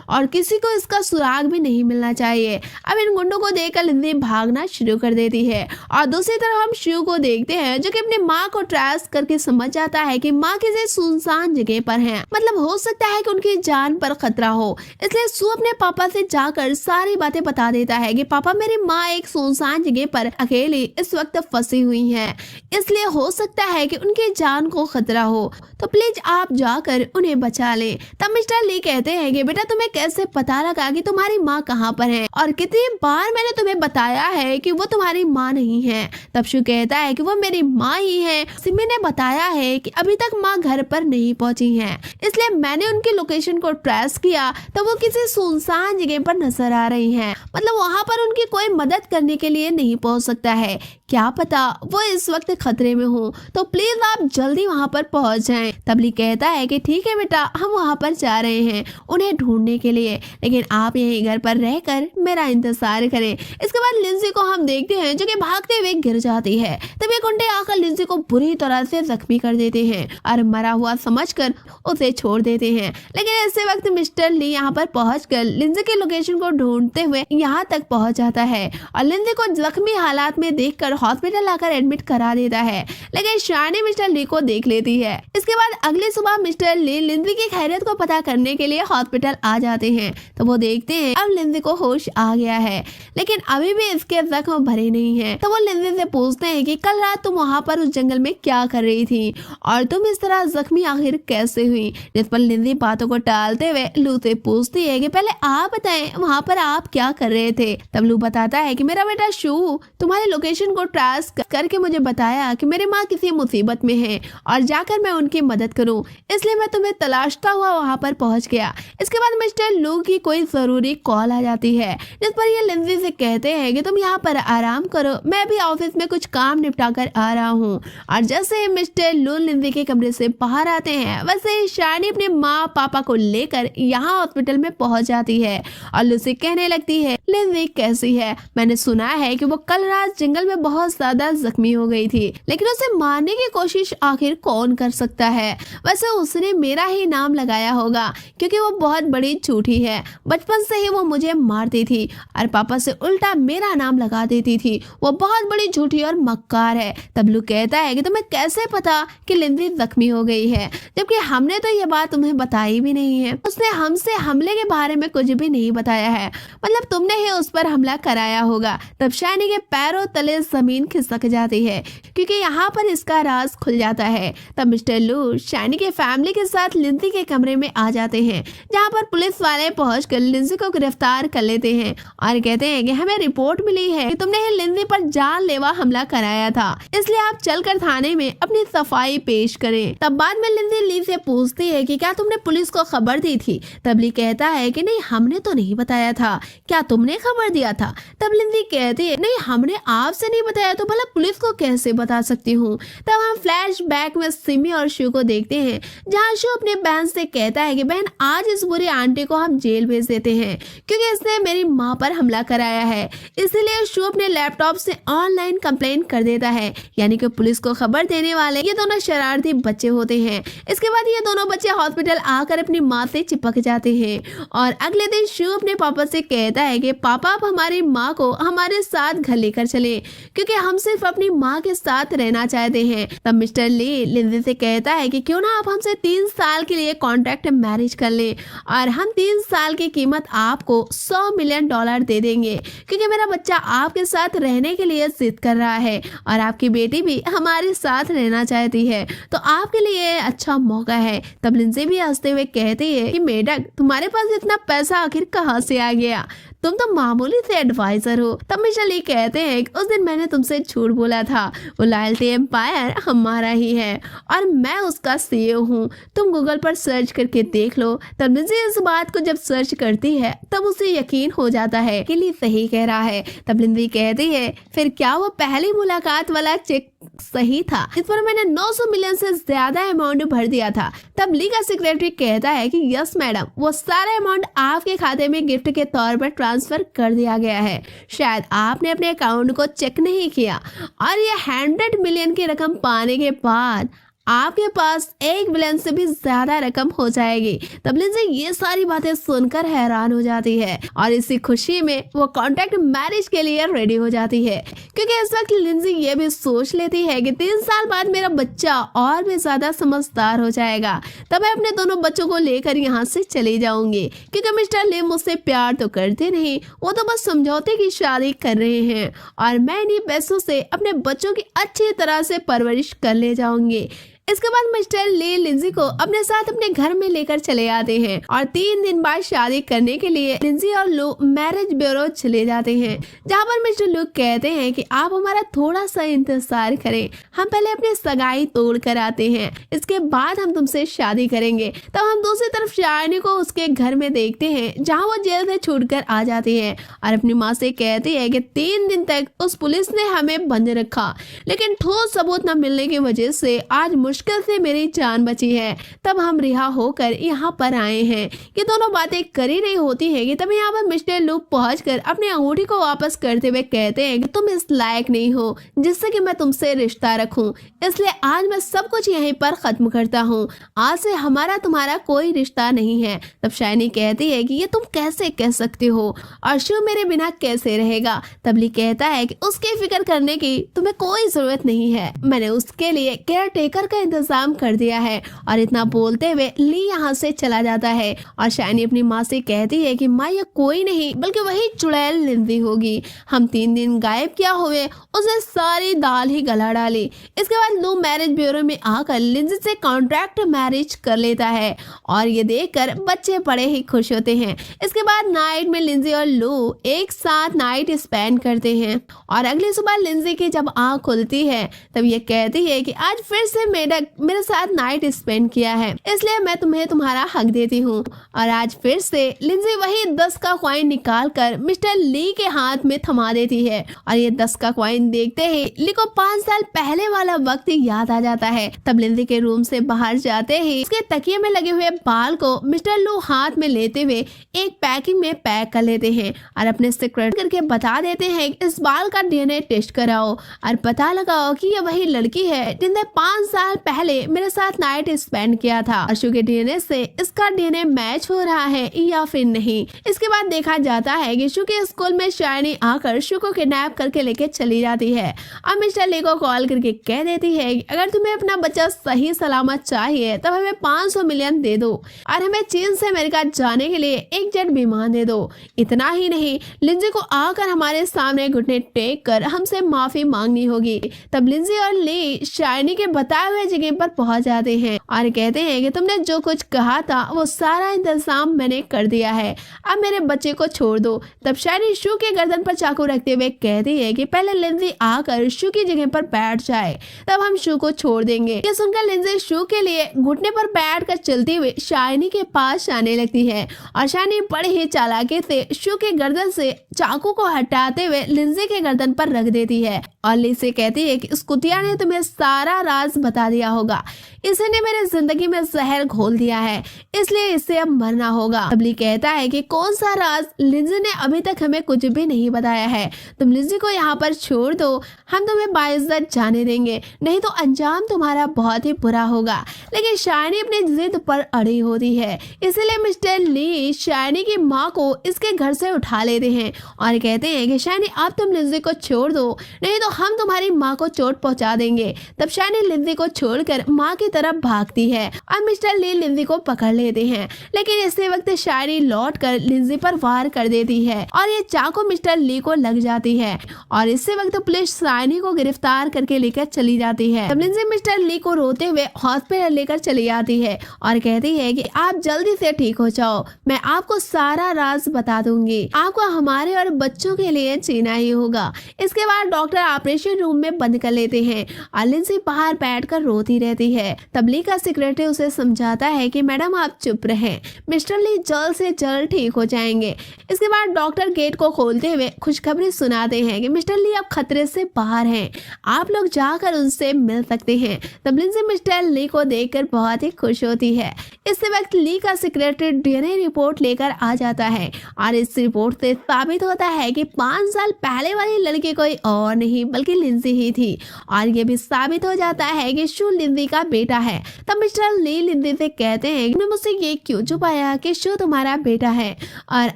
और किसी को इसका सुराग भी नहीं मिलना चाहिए। अब इन गुंडों को देखकर लिंजी भागना शुरू कर देती है और दूसरी तरफ हम शू को देखते हैं जो कि अपनी माँ को ट्रेस करके समझ जाता है कि माँ किसी सुनसान जगह पर है, मतलब हो सकता है कि उनकी जान पर खतरा हो। इसलिए शू अपने पापा से जाकर सारी बातें बता देता है कि पापा मेरी माँ एक सुनसान जगह पर अकेली इस वक्त फंसी हुई है, इसलिए हो सकता है कि उनकी जान को खतरा हो, तो प्लीज आप जाकर उन्हें बचा लें। तब मिस्टर ली कहते हैं कि बेटा तुम्हें कैसे पता लगा कि तुम्हारी माँ कहाँ पर है, और कितनी बार मैंने तुम्हें बताया है कि वो तुम्हारी माँ नहीं है। तब शू कहता है कि वो मेरी माँ ही है, सिमी ने बताया है कि अभी तक माँ घर पर नहीं पहुँची है, इसलिए मैंने उनकी लोकेशन को ट्रेस किया तो वो किसी सुनसान जगह पर नजर आ रही हैं, मतलब वहाँ पर उनकी कोई मदद करने के लिए नहीं पहुँच सकता है, क्या पता वो इस वक्त खतरे में हो, तो प्लीज आप जल्दी वहाँ पर पहुँच जाएं। तबली कहता है कि ठीक है बेटा हम वहाँ पर जा रहे हैं उन्हें ढूंढने के लिए, लेकिन आप यहीं घर पर रहकर मेरा इंतजार करें। इसके बाद लिंजी को हम देखते हैं जो कि भागते हुए गिर जाती है। तब ये गुंडे आकर लिंजी को बुरी तरह से जख्मी कर देते हैं और मरा हुआ समझकर उसे छोड़ देते हैं। लेकिन ऐसे वक्त मिस्टर ली यहाँ पर पहुंचकर लिंजी की लोकेशन को ढूंढते हुए यहाँ तक पहुंच जाता है और लिंजी को जख्मी हालात में देखकर हॉस्पिटल लाकर एडमिट करा देता है, लेकिन शानी मिस्टर ली को देख लेती है। इसके बाद अगली सुबह मिस्टर ली लिंजी की खैरियत को पता करने के लिए हॉस्पिटल आ जाते हैं, तो वो देखते हैं अब लिंजी को होश आ गया है, लेकिन अभी भी इसके जख्म भरे नहीं है। तो वो लिंजी से पूछते हैं कि कल रात तुम वहाँ पर उस जंगल में क्या कर रही थी और तुम इस तरह जख्मी आखिर कैसे हुई। जिस पर लिंजी बातों को टालते हुए लू से पूछती है कि पहले आप बताएं वहाँ पर आप क्या कर रहे थे। तब लू बताता है कि मेरा बेटा शू तुम्हारी लोकेशन को ट्रेस करके मुझे बताया कि मेरी माँ किसी मुसीबत में है और जाकर मैं उनकी मदद करूं, इसलिए मैं तुम्हें तलाशता हुआ वहाँ पर पहुँच गया। इसके बाद मिस्टर लू की कोई जरूरी कॉल आ जाती है जिस पर ये लिंजी से कहते हैं कि तुम यहाँ पर आराम करो, मैं भी ऑफिस में कुछ काम निपटा कर आ रहा हूँ। और जैसे मिस्टर लू लिंजी के कमरे से बाहर आते हैं वैसे ही शानी अपने माँ पापा को लेकर यहाँ हॉस्पिटल में पहुँच जाती है और लू से कहने लगती है लिंजी कैसी है, मैंने सुना है कि वो कल रात जंगल में बहुत ज्यादा जख्मी हो गई थी, लेकिन उसे मारने की कोशिश आखिर कौन कर सकता है। वैसे उसने मेरा ही नाम लगाया होगा क्योंकि वो बहुत बड़ी झूठी है, बचपन से ही वो मुझे मारती थी और पापा से उल्टा मेरा नाम लगा देती थी, वो बहुत बड़ी झूठी और मक्कार है। तब लू कहता है कि तुम्हें कैसे पता कि लिंजी जख्मी हो गई है, जबकि हमने तो ये बात तुम्हें बताई भी नहीं है, उसने हमसे हमले के बारे में कुछ भी नहीं बताया है, मतलब तुमने ही उस पर हमला कराया होगा। तब शानी के पैरों तले जमीन खिसक जाती है क्योंकि यहाँ पर इसका राज खुल जाता है। तब मिस्टर लू शानी के फैमिली के साथ लिंजी के कमरे में आ जाते हैं, जहाँ पर पुलिस वाले पहुंचकर लिंजी को गिरफ्तार कर लेते हैं और कहते हैं कि हमें रिपोर्ट मिली है कि तुमने लिंजी पर जानलेवा हमला कराया था, इसलिए आप चलकर थाने में अपनी सफाई पेश करें। तब बाद में लिंजी ली से पूछती है कि क्या तुमने पुलिस को खबर दी थी? तब ली कहता है कि नहीं, हमने तो नहीं बताया था, क्या तुमने खबर दिया था? तब लिंजी कहती है नहीं, हमने आपसे नहीं बताया तो भला पुलिस को कैसे बता सकती हूँ। तब हम फ्लैशबैक में सिमी और शू को देखते हैं, जहाँ शू अपनी बहन से कहता है कि बहन आज इस बुरी आंटी को हम जेल भेज देते हैं क्योंकि इसने मेरी माँ पर हमला कराया है। इसलिए शू अपने लैपटॉप से ऑनलाइन कंप्लेंट कर देता है, यानी कि पुलिस को खबर देने वाले ये दोनों शरारती बच्चे होते हैं। इसके बाद ये दोनों बच्चे हॉस्पिटल आकर अपनी माँ से चिपक जाते हैं और अगले दिन शू अपने पापा से कहता है कि पापा आप हमारी माँ को हमारे साथ घर लेकर चले क्योंकि हम सिर्फ अपनी माँ के साथ रहना चाहते हैं। तब मिस्टर ली लिंजी से कहता है कि क्यों ना आप हमसे 3 साल के लिए कॉन्ट्रैक्ट मैरिज कर लें और हम 3 साल की कीमत आपको $100 मिलियन दे देंगे क्योंकि मेरा बच्चा आपके साथ रहने के लिए जिद कर रहा है और आपकी बेटी भी हमारे साथ रहना चाहती है, तो आपके लिए अच्छा मौका है। तब लिंजी भी हंसते हुए कहती है कि मेढक तुम्हारे पास इतना पैसा आखिर कहाँ से आ गया, तुम तो मामूली से एडवाइजर हो। तब मिस्टर ली कहते हैं कि उस दिन मैंने तुमसे झूठ बोला था, वो लॉयल्टी एम्पायर हमारा ही है और मैं उसका CEO हूँ, तुम गूगल पर सर्च करके देख लो। तब लिंजी इस बात को जब सर्च करती है तब उसे यकीन हो जाता है कि ली सही कह रहा है। तब लिंजी कहती है फिर क्या वो पहली मुलाकात वाला चेक सही था, इस पर मैंने 900 मिलियन से ज्यादा अमाउंट भर दिया था। तब ली का सेक्रेटरी कहता है कि यस मैडम, वो सारा अमाउंट आपके खाते में गिफ्ट के तौर पर ट्रांसफर कर दिया गया है, शायद आपने अपने अकाउंट को चेक नहीं किया और ये 100 मिलियन की रकम पाने के बाद आपके पास 1 बिलियन से भी ज्यादा रकम हो जाएगी। तब लिंजी ये सारी बातें सुनकर हैरान हो जाती है और इसी खुशी में वो कॉन्ट्रैक्ट मैरिज के लिए रेडी हो जाती है क्योंकि इस वक्त लिंजी ये भी सोच लेती है कि 3 साल बाद मेरा बच्चा और भी ज्यादा समझदार हो जाएगा, तब मैं अपने दोनों बच्चों को लेकर यहाँ से चली जाऊंगी क्योंकि मिस्टर ली मुझसे प्यार तो करते नहीं, वो तो बस समझौते की शादी कर रहे हैं और मैं इन्हीं पैसों से अपने बच्चों की अच्छी तरह से परवरिश कर ले जाऊंगी। इसके बाद मिस्टर ली लिंजी को अपने साथ अपने घर में लेकर चले आते हैं और 3 दिन बाद शादी करने के लिए लिंजी और लू मैरिज ब्यूरो चले जाते हैं, जहाँ पर मिस्टर लू कहते हैं कि आप हमारा थोड़ा सा इंतजार करें, हम पहले अपनी सगाई तोड़ कर आते हैं, इसके बाद हम तुमसे शादी करेंगे। तब हम दूसरी तरफ शायनी को उसके घर में देखते हैं, जहाँ वो जेल से छूटकर आ जाती है और अपनी माँ से कहती है कि 3 दिन तक उस पुलिस ने हमें बंद रखा, लेकिन ठोस सबूत न मिलने की वजह से आज मुश्किल से मेरी जान बची है, तब हम रिहा होकर यहाँ पर आए हैं। ये दोनों बातें कर ही रही होती है कि तब यहाँ पर मिस्टर लू पहुंचकर अपनी अंगूठी को वापस करते हुए कहते हैं कि तुम इस लायक नहीं हो जिससे कि मैं तुमसे रिश्ता रखूं, इसलिए आज मैं सब कुछ यहीं पर खत्म करता हूँ, आज से हमारा तुम्हारा कोई रिश्ता नहीं है। तब शाइनी कहती है कि ये तुम कैसे कह सकते हो और शू मेरे बिना कैसे रहेगा। तब ली कहता है कि उसकी फिक्र करने की तुम्हें कोई जरूरत नहीं है, मैंने उसके लिए केयर टेकर का इंतजाम कर दिया है। और इतना बोलते हुए ली यहाँ से चला जाता है और शाइनी अपनी माँ से कहती है कि माँ ये कोई नहीं बल्कि वही चुड़ैल लिंजी होगी, हम 3 दिन गायब क्या हुए उसने सारी दाल ही गला डाली। इसके बाद लू मैरिज ब्यूरो में आकर लिंजी से कॉन्ट्रैक्ट मैरिज कर लेता है और ये देखकर बच्चे बड़े ही खुश होते हैं। इसके बाद नाइट में लिंजी और लू एक साथ नाइट स्पेंड करते हैं और अगली सुबह लिंजी की जब आँख खुलती है तब ये कहती है कि आज फिर से मेढक मेरे साथ नाइट स्पेंड किया है, इसलिए मैं तुम्हें तुम्हारा हक देती हूँ। और आज फिर से लिंजी वही 10 का कॉइन निकाल कर मिस्टर ली के हाथ में थमा देती है और ये 10 का कॉइन देखते ही ली को 5 साल पहले वाला वक्त याद आ जाता है। तब लिंजी के रूम से बाहर जाते ही उसके तकिए में लगे हुए बाल को मिस्टर लू हाथ में लेते हुए एक पैकिंग में पैक कर लेते हैं और अपने सीक्रेट करके बता देते हैं कि इस बाल का DNA टेस्ट कराओ और पता लगाओ कि ये वही लड़की है जिसने 5 साल पहले मेरे साथ नाइट स्पेंड किया था। अशु के DNA से इसका DNA मैच हो रहा है या फिर नहीं। इसके बाद देखा जाता है कि शु के स्कूल में शाइनी आकर शु को किडनैप करके लेके चली जाती है और मिस्टर ली को कॉल करके कह देती है कि अगर तुम्हें अपना बच्चा सही सलामत चाहिए तब हमें 500 मिलियन दे दो और हमें चीन से अमेरिका जाने के लिए एक जेट विमान दे दो। इतना ही नहीं, लिंजी को आकर हमारे सामने घुटने टेक कर हमसे माफी मांगनी होगी। तब लिंजी और ली शाइनी के बताए हुए जगह पर पहुंच जाते हैं और कहते हैं कि तुमने जो कुछ कहा था वो सारा इंतजाम मैंने कर दिया है, अब मेरे बच्चे को छोड़ दो। तब शायरी शू के गर्दन पर चाकू रखते हुए कहती है कि पहले लिंजी आकर शू की जगह पर बैठ जाए, तब हम शू को छोड़ देंगे। ये सुनकर लिंजी शू के लिए घुटने पर बैठकर चलती हुई शाइनी के पास आने लगती है और शाइनी बड़े ही चालाकी से शू के गर्दन से चाकू को हटाते हुए लिंजी के गर्दन पर रख देती है और ली से कहती है कि उस कुतिया ने तुम्हें सारा राज बता दिया होगा, इसने मेरे जिंदगी में जहर घोल दिया है, इसलिए इससे अब मरना होगा। तब ली कहता है कि कौन सा राज? लिंजी ने अभी तक हमें कुछ भी नहीं बताया है, तुम लिंजी को यहाँ पर छोड़ दो, हम तुम्हें बाइज्जत जाने देंगे, नहीं तो अंजाम तुम्हारा बहुत ही बुरा होगा। लेकिन शाइनी अपनी जिद पर अड़ी होती है, इसलिए मिस्टर ली शाइनी की माँ को इसके घर से उठा लेते हैं और कहते हैं कि शाइनी अब तुम लिंजी को छोड़ दो, नहीं तो हम तुम्हारी माँ को चोट पहुंचा देंगे। तब शाइनी लिंजी को छोड़कर माँ की तरफ भागती है और मिस्टर ली लिंजी को पकड़ लेते हैं, लेकिन इसी वक्त शाइनी लौटकर लिंजी पर वार कर देती है और ये चाकू मिस्टर ली को लग जाती है और इसी वक्त पुलिस शाइनी को गिरफ्तार करके लेकर चली जाती है। तब लिंजी मिस्टर ली को रोते हुए हॉस्पिटल लेकर चली जाती है और कहती है कि आप जल्दी से ठीक हो जाओ, मैं आपको सारा राज बता दूंगी, आपको हमारे और बच्चों के लिए जीना ही होगा। इसके बाद डॉक्टर ऑपरेशन रूम में बंद कर लेते हैं और लिंजी बाहर बैठकर रोती रहती है। तब ली का सेक्रेटरी उसे समझाता है कि मैडम आप चुप रहें, मिस्टर ली जल्द से जल्द ठीक हो जाएंगे। इसके बाद डॉक्टर गेट को खोलते हुए खुशखबरी सुनाते हैं कि मिस्टर ली अब खतरे से बाहर हैं, आप लोग जाकर उनसे मिल सकते हैं। तब लिंजी मिस्टर ली को देखकर बहुत ही खुश होती है। इसी वक्त ली का सेक्रेटरी डीएनए रिपोर्ट लेकर आ जाता है और इस रिपोर्ट से साबित होता है कि 5 साल पहले वाली लड़की कोई और नहीं बल्कि लिंजी ही थी और ये भी साबित हो जाता है कि शू लिंजी का बेटा है। तब मिस्टर ली लिंजी से कहते हैं कि तुमने मुझसे ये क्यों छुपाया कि शू तुम्हारा बेटा है और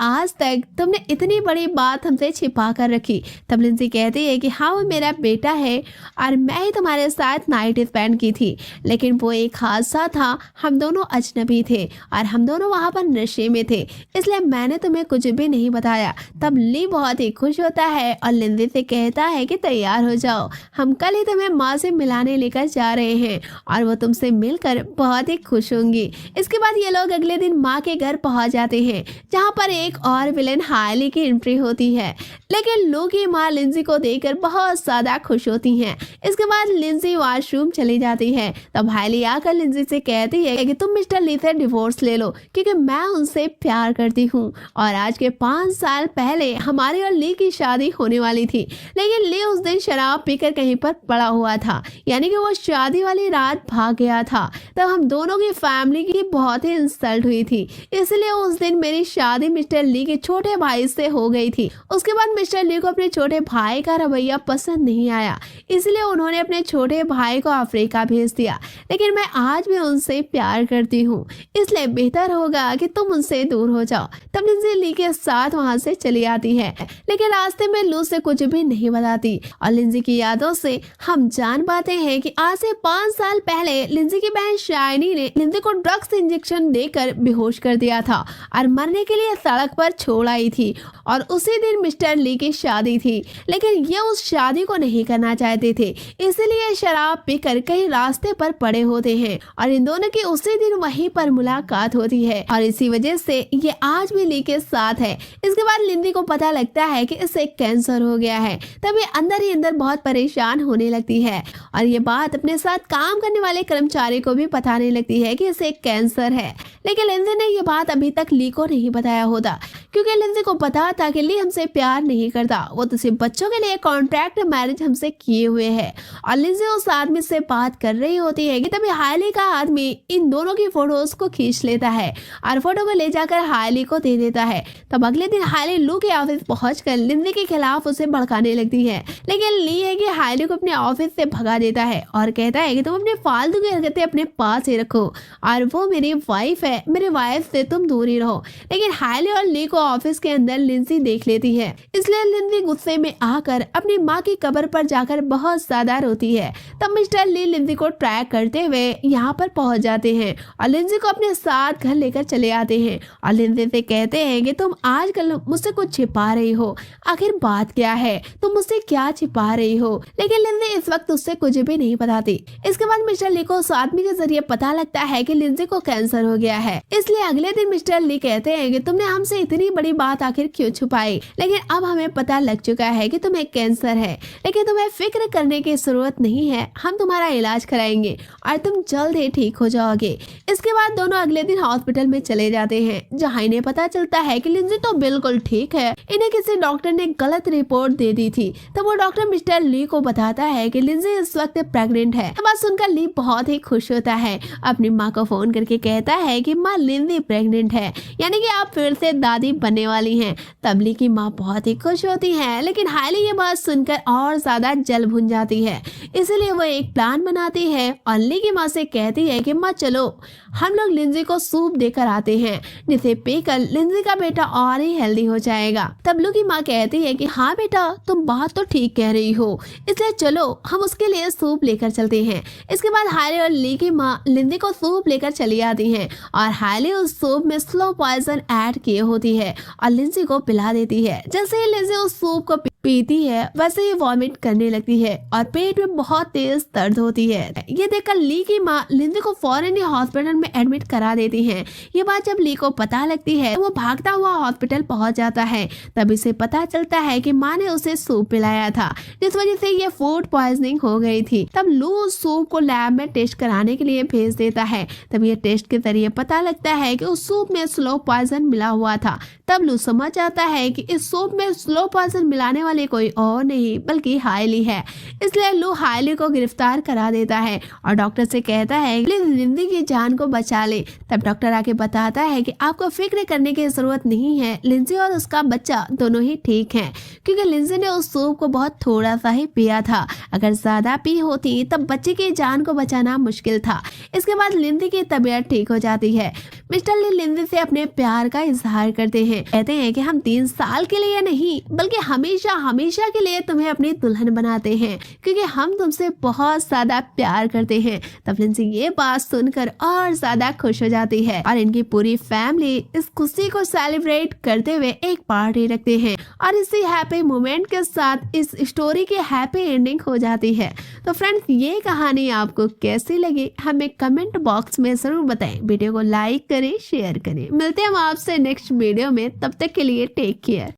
आज तक तुमने इतनी बड़ी बात हमसे छिपा कर रखी। तब लिंजी कहती है कि हाँ वो मेरा बेटा है और मैं ही तुम्हारे साथ नाइट स्पेंड की थी, लेकिन वो एक हादसा था, हम दोनों अजनबी थे और हम दोनों वहाँ पर नशे में थे, इसलिए मैंने तुम्हें कुछ भी नहीं बताया। तब ली बहुत ही खुश होता है और लिंजी से कहता है कि तैयार हो जाओ, हम कल ही तुम्हें माँ से मिलाने लेकर जा रहे हैं और वो तुमसे मिलकर बहुत ही खुश होंगी। इसके बाद ये लोग अगले दिन माँ के घर पहुँच जाते हैं जहाँ पर एक और विलेन हाइली की एंट्री होती है, लेकिन लू की माँ लिंजी को देखकर बहुत ज्यादा खुश होती हैं। इसके बाद लिंजी वॉशरूम चली जाती है। तब हाइली आकर लिंजी से कहती है कि तुम मिस्टर ली से डिवोर्स ले लो क्योंकि मैं उनसे प्यार करती हूँ और आज के 5 साल पहले हमारी और ली की शादी होने वाली थी, लेकिन ली उस दिन शराब पीकर कहीं पर पड़ा हुआ था, यानी कि वो शादी वाली रात भाग गया था। तब हम दोनों की फैमिली की बहुत ही इंसल्ट हुई थी, इसलिए उस दिन मेरी शादी मिस्टर ली के छोटे भाई से हो गई थी। उसके बाद मिस्टर ली को अपने छोटे भाई का रवैया पसंद नहीं आया, इसलिए उन्होंने अपने छोटे भाई को अफ्रीका भेज दिया, लेकिन मैं आज भी उनसे प्यार करती हूँ, इसलिए बेहतर होगा कि तुम उनसे दूर हो जाओ। तब लिंजी ली के साथ वहाँ से चली आती है, लेकिन रास्ते में लू से कुछ भी नहीं बताती और लिंजी की यादों से हम जान पाते हैं कि आज से 5 साल पहले लिंजी की बहन शाइनी ने लिंजी को ड्रग्स इंजेक्शन देकर बेहोश कर दिया था और मरने के लिए सड़क पर छोड़ आई थी और उसी दिन मिस्टर ली की शादी थी, लेकिन ये उस शादी को नहीं करना चाहते थे, इसलिए शराब पीकर कहीं रास्ते पर पड़े होते हैं और इन दोनों की उसी दिन वहीं पर मुलाकात होती है और इसी वजह से ये आज भी ली के साथ है। इसके बाद लिंजी को पता लगता है कि इसे कैंसर हो गया है, तब ये अंदर ही अंदर बहुत परेशान होने लगती है और ये बात अपने साथ काम करने वाले कर्मचारी को भी बताने लगती है कि इसे कैंसर है, लेकिन लिंजी ने ये बात अभी तक ली को नहीं बताया होता क्योंकि लिंजी को पता था कि ली हमसे प्यार नहीं करता, वो तो सिर्फ बच्चों के लिए कॉन्ट्रैक्ट मैरिज हमसे किए हुए है। और लिंजी उस आदमी से बात कर रही होती है कि तभी हाइली का आदमी इन दोनों की फोटोज को खींच लेता है और फोटो को ले जाकर हाइली को दे देता है। तब अगले दिन हाइली लू के ऑफिस पहुंचकर लिंजी के खिलाफ उसे भड़काने लगती है, लेकिन ली है कि हाइली को अपने ऑफिस से भगा देता है और कहता है कि तुम अपने फालतू की हरकतें अपने पास ही रखो और वो मेरी वाइफ है, मेरे वाइफ से तुम दूर ही रहो। लेकिन हाइली और ली को ऑफिस के अंदर लिंसी देख लेती है। इसलिए लिंसी गुस्से में आकर अपनी माँ की कब्र पर जाकर बहुत ज्यादा रोती है। तब मिस्टर ली लिंसी को ट्रैक करते हुए यहाँ पर पहुंच जाते हैं और लिंसी को अपने साथ घर लेकर चले आते हैं और लिंसी से कहते हैं कि तुम आजकल मुझसे कुछ छिपा रही हो, आखिर बात क्या है, तुम मुझसे क्या छिपा रही हो। लेकिन लिंसी इस वक्त उससे कुछ भी नहीं बताती। इसके बाद मिस्टर ली को उस आदमी के जरिए पता लगता है कि लिंसी को कैंसर हो गया है। इसलिए अगले दिन मिस्टर ली कहते हैं कि तुमने हमसे इतनी बड़ी बात आखिर क्यों छुपाई, लेकिन अब हमें पता लग चुका है कि तुम्हें कैंसर है, लेकिन तुम्हें फिक्र करने की जरूरत नहीं है, हम तुम्हारा इलाज कराएंगे और तुम जल्द ही ठीक हो जाओगे। इसके बाद दोनों अगले दिन हॉस्पिटल में चले जाते हैं, जहाँ इन्हें पता चलता है कि लिंसी तो बिल्कुल ठीक है, इन्हें किसी डॉक्टर ने गलत रिपोर्ट दे दी थी। तब वो डॉक्टर मिस्टर ली को बताता है कि लिंसी इस वक्त प्रेग्नेंट है। बात सुनकर ली बहुत ही खुश होता है, अपनी माँ को फोन करके कहता है कि माँ लिंसी प्रेग्नेंट है, यानी कि आप फिर से दादी बनने वाली हैं। तब ली की माँ बहुत ही खुश होती है, लेकिन हाईली ये बात सुनकर और ज्यादा जल भुन जाती है। इसलिए वो एक प्लान बनाती है और ली की माँ से कहती है कि माँ चलो हम लोग लिंसी को सूप देकर आते हैं, जिसे पीकर लिंसी का बेटा और ही हेल्दी हो जाएगा। तब लू की माँ कहती है कि हाँ बेटा तुम बात तो ठीक कह रही हो, इसलिए चलो हम उसके लिए सूप लेकर चलते हैं। इसके बाद हाईली और ली की माँ लिंसी को सूप लेकर चली आती हैं और हाईली उस सूप में स्लो पॉइजन ऐड किए होती है और लिंसी को पिला देती है। जैसे ही लिंसी उस सूप को पीती है वैसे ही वॉमिट करने लगती है और पेट में बहुत तेज दर्द होती है। ये देखकर ली की माँ लिंसी को फौरन ही हॉस्पिटल में एडमिट करा देती हैं। ये बात जब ली को पता लगती है वो भागता हुआ हॉस्पिटल पहुंच जाता है। तब इसे पता चलता है कि माँ ने उसे सूप पिलाया था, जिस वजह से ये फूड पॉइजनिंग हो गई थी। तब लू उस सूप को लैब में टेस्ट कराने के लिए भेज देता है। तब ये टेस्ट के जरिए पता लगता है कि उस सूप में स्लो पॉइजन मिला हुआ था। तब लू समझ आता है कि इस सूप में स्लो पॉइजन मिलाने वाले कोई और नहीं बल्कि हाईली है। इसलिए लू हाईली को गिरफ्तार करा देता है और डॉक्टर से कहता है कि लिंसी की जान को बचा ले। तब डॉक्टर आके बताता है कि आपको फिक्र करने की जरूरत नहीं है, लिंसी और उसका बच्चा दोनों ही ठीक हैं, क्योंकि लिंसी ने उस सूप को बहुत थोड़ा सा ही पिया था। अगर ज्यादा पी होती तब बच्चे की जान को बचाना मुश्किल था। इसके बाद लिंसी की तबीयत ठीक हो जाती है। मिस्टर ली लिंसी से अपने प्यार का इजहार करते हैं, कहते हैं कि हम 3 साल के लिए नहीं बल्कि हमेशा हमेशा के लिए तुम्हें अपनी दुल्हन बनाते हैं, क्योंकि हम तुमसे बहुत ज्यादा प्यार करते हैं। तब लिंसी ये बात सुनकर और ज्यादा खुश हो जाती है और इनकी पूरी फैमिली इस खुशी को सेलिब्रेट करते हुए एक पार्टी रखते हैं और इसी हैप्पी मोमेंट के साथ इस स्टोरी की हैप्पी एंडिंग हो जाती है। तो फ्रेंड्स ये कहानी आपको कैसी लगी हमें कमेंट बॉक्स में जरूर बताएं। वीडियो को लाइक करें, शेयर करें। मिलते हैं हम आपसे नेक्स्ट वीडियो में, तब तक के लिए टेक केयर।